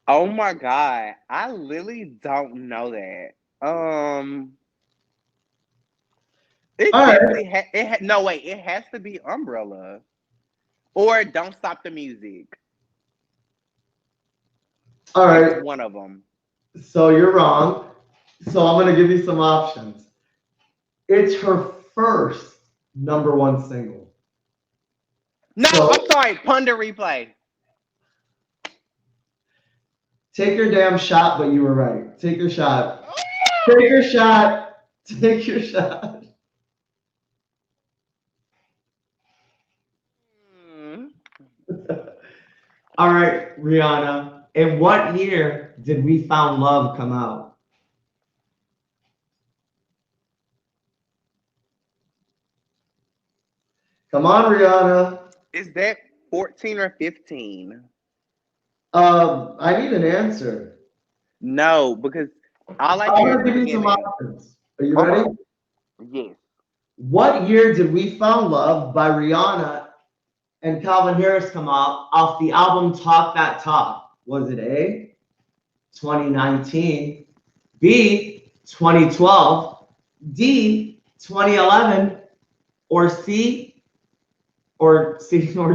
Oh my God. I literally don't know that. It All right. definitely no wait, it has to be Umbrella. Or Don't Stop the Music. All right. It's one of them. So you're wrong. So I'm going to give you some options. It's her first #1 single. No, So, I'm sorry. Ponder Replay. take your damn shot, but you were right. Take your shot. Take your shot. Take your shot. All right, Rihanna. In what year did We Found Love come out? Come on, Rihanna. Is that 14 or 15? I need an answer. No, because all I I'm hear going to is the give you some beginning. options. Are you ready? Yes. What year did We Found Love by Rihanna and Calvin Harris come out off the album Talk That Talk? Was it A, 2019, B, 2012, D, 2011, or C, or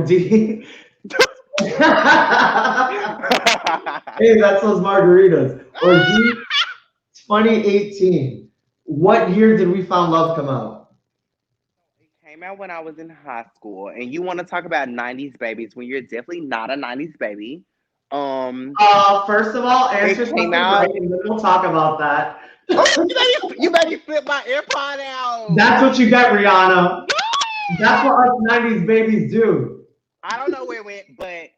D? Hey, that's those margaritas. Or D, 2018. What year did We Found Love come out? It came out when I was in high school, and you want to talk about 90s babies when you're definitely not a 90s baby. First of all, answer It came something out. right, and then we'll talk about that. You made me flip my AirPod out. That's what you get, Rihanna. That's what us 90s babies do. I don't know where it went, but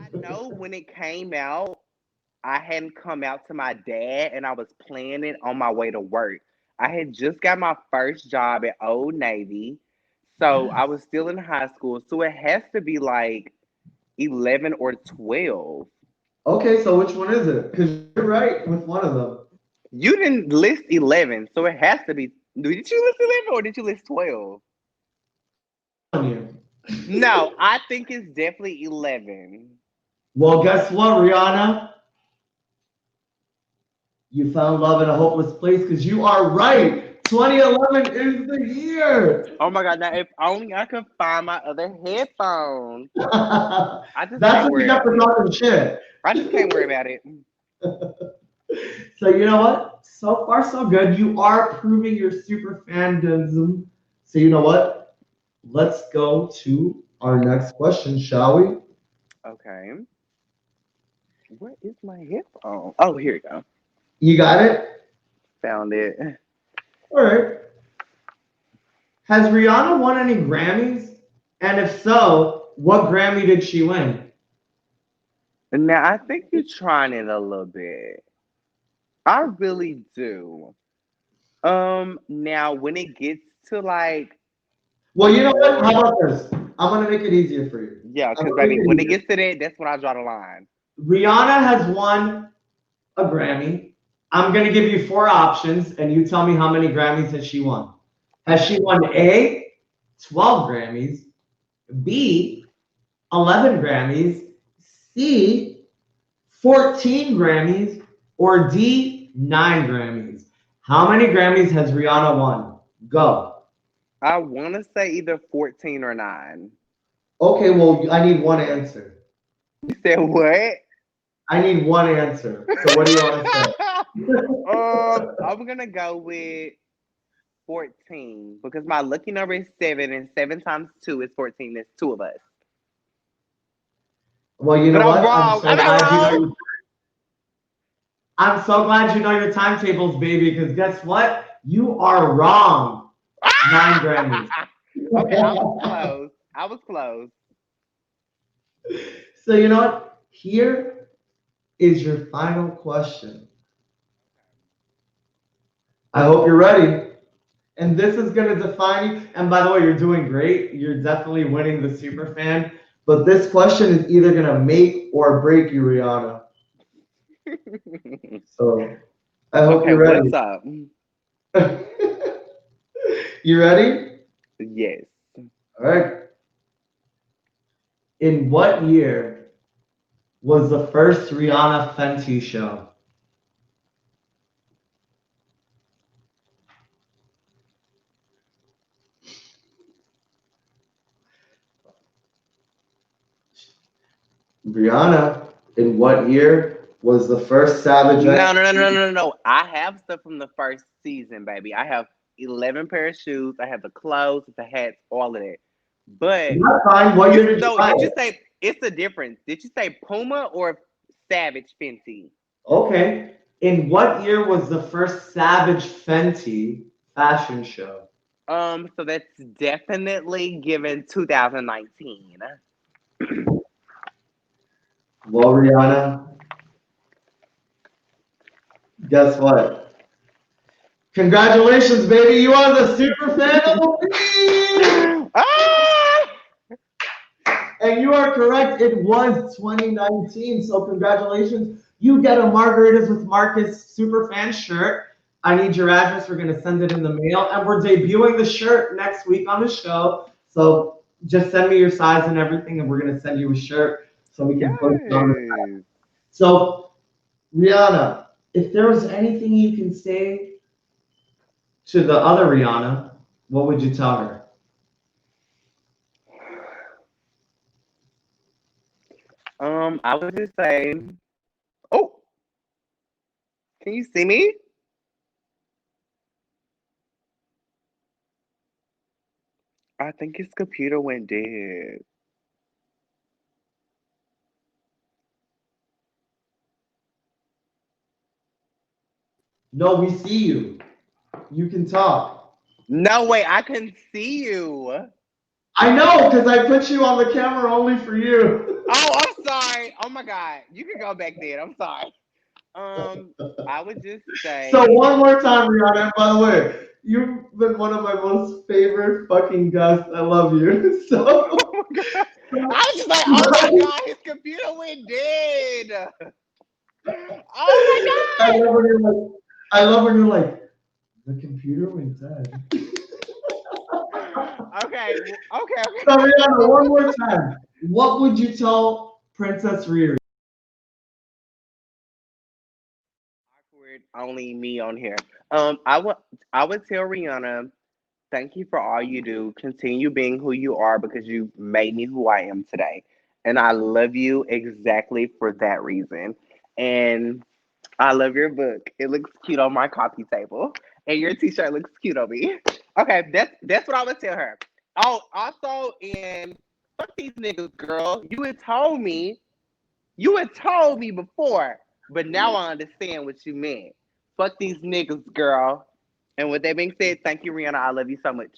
I know when it came out, I hadn't come out to my dad, and I was playing it on my way to work. I had just got my first job at Old Navy, so I was still in high school. So it has to be like 11 or 12. Okay, so which one is it? Because you're right with one of them. You didn't list 11, so it has to be. Did you list 11 or did you list 12? No, I think it's definitely 11. Well, guess what, Rihanna? You found love in a hopeless place because you are right. 2011 is the year. Oh my God, now if only I could find my other headphones. That's what you got for talking shit. I just can't worry about it. So you know what? So far, so good. You are proving your super fandom. So you know what? Let's go to our next question, shall we? Okay. Where is my headphone? Oh, here we go. You got it? Found it. All right. Has Rihanna won any Grammys? And if so, what Grammy did she win? Now I think you're trying it a little bit. I really do. Now when it gets to like Well, you know what? How award, about this? I'm gonna make it easier for you. yeah, I'm because gonna make baby, it when it easier. gets to that, that's when I draw the line. Rihanna has won a Grammy. I'm gonna give you four options, and you tell me how many Grammys has she won. Has she won A, 12 Grammys, B, 11 Grammys, C, 14 Grammys, or D, 9 Grammys? How many Grammys has Rihanna won? Go. I want to say either 14 or 9. Okay, well, I need one answer. You said what? I need one answer. So what do you want to say? I'm gonna go with 14 because my lucky number is 7, and 7 times 2 is 14. There's two of us. Well, you But know I'm what? wrong. I'm not wrong. I'm so glad you know your timetables, baby, because guess what? You are wrong. 9 Grammys. Okay, I was close. I was close. So you know what? Here is your final question. I hope you're ready. And this is going to define you. And by the way, you're doing great. You're definitely winning the super fan. But this question is either going to make or break you, Rihanna. So I hope Okay, you're what's ready. up? You ready? Yes. All right. In what year was the first Rihanna Fenty show? Rihanna, in what year was the first Savage No, X? no, no, no, no, no. I have stuff from the first season, baby. I have 11 pair of shoes. I have the clothes, the hats, all of that. But That's fine. What year did you buy did you it? say it's a difference? Did you say Puma or Savage Fenty? Okay. In what year was the first Savage Fenty fashion show? So that's definitely given 2019. Well, Rihanna, guess what? Congratulations, baby. You are the super fan of the week. Ah! And you are correct. It was 2019. So congratulations. You get a Margaritas with Marcus super fan shirt. I need your address. We're going to send it in the mail. And we're debuting the shirt next week on the show. So just send me your size and everything, and we're going to send you a shirt so we can post it on the site. Yes. So, Rihanna, if there was anything you can say to the other Rihanna, what would you tell her? I would just say, oh, can you see me? I think his computer went dead. No, we see you. You can talk. No way, I can see you. I know, because I put you on the camera only for you. Oh, I'm sorry. Oh my God. You can go back there. I'm sorry. I would just say. So one more time, Rihanna. And by the way, you've been one of my most favorite fucking guests. I love you. So Oh my God. I was just like, oh my God, his computer went dead. Oh I my love when you're like, I love when you're like, the computer went dead. God. Okay. Okay. So Rihanna, one more time. What would you tell Princess Riri? Awkward. Only me on here. I would tell Rihanna, thank you for all you do. Continue being who you are because you made me who I am today. And I love you exactly for that reason. And I love your book. It looks cute on my coffee table. And your t-shirt looks cute on me. Okay, that's what I would tell her. Oh, also, and fuck these niggas, girl. You had told me before, but now I understand what you meant. Fuck these niggas, girl. And with that being said, thank you, Rihanna. I love you so much.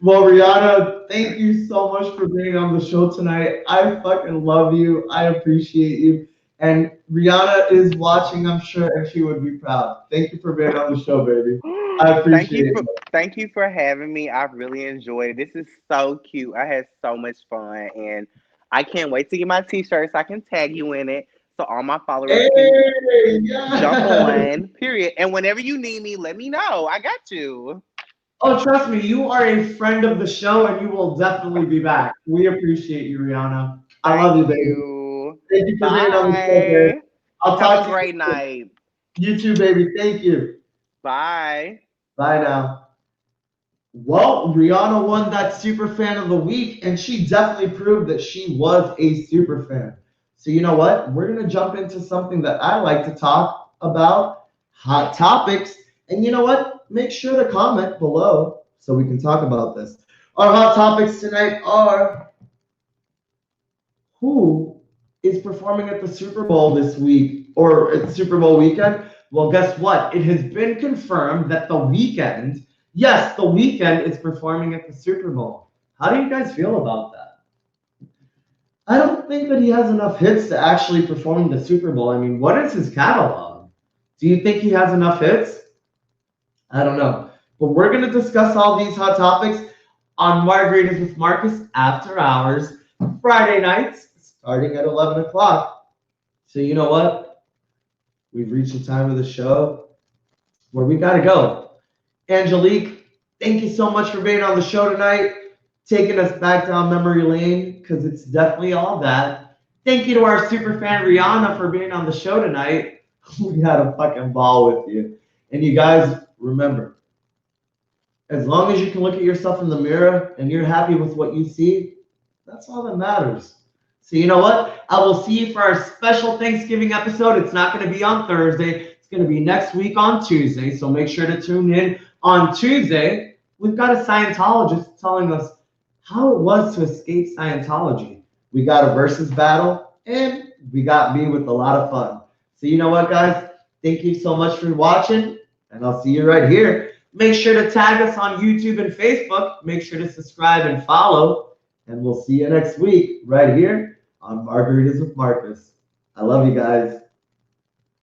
Well, Rihanna, thank you so much for being on the show tonight. I fucking love you. I appreciate you. And Rihanna is watching, I'm sure, and she would be proud. Thank you for being on the show, baby. I Thank you appreciate for it. thank you for having me. I've really enjoyed it. This is so cute. I had so much fun, and I can't wait to get my t-shirt so I can tag you in it so all my followers can Hey, jump yes. on. Period. And whenever you need me, let me know. I got you. Oh, trust me, you are a friend of the show, and you will definitely be back. We appreciate you, Rihanna. I love Thank you, baby. you. Thank you for being on the show, baby. Bye. I'll Have a talk to you great soon. night. You too, baby. Thank you. Bye. Bye now. Well, Rihanna won that super fan of the week, and she definitely proved that she was a super fan. So, you know what? We're going to jump into something that I like to talk about, hot topics. And you know what? Make sure to comment below so we can talk about this. Our hot topics tonight are who is performing at the Super Bowl this week or at Super Bowl weekend? Well, guess what? It has been confirmed that The Weeknd, yes, The Weeknd is performing at the Super Bowl. How do you guys feel about that? I don't think that he has enough hits to actually perform the Super Bowl. I mean, what is his catalog? Do you think he has enough hits? I don't know. But we're going to discuss all these hot topics on Margaritas with Marcus after hours, Friday nights, starting at 11 o'clock. So you know what? We've reached the time of the show where we got to go. Angelique, thank you so much for being on the show tonight, taking us back down memory lane, because it's definitely all that. Thank you to our super fan Rihanna for being on the show tonight. We had a fucking ball with you. And you guys, remember, as long as you can look at yourself in the mirror and you're happy with what you see, that's all that matters. So you know what? I will see you for our special Thanksgiving episode. It's not going to be on Thursday. It's going to be next week on Tuesday. So make sure to tune in on Tuesday. We've got a Scientologist telling us how it was to escape Scientology. We got a versus battle, and we got me with a lot of fun. So you know what, guys? Thank you so much for watching, and I'll see you right here. Make sure to tag us on YouTube and Facebook. Make sure to subscribe and follow, and we'll see you next week right here on Margaritas with Marcus. I love you guys.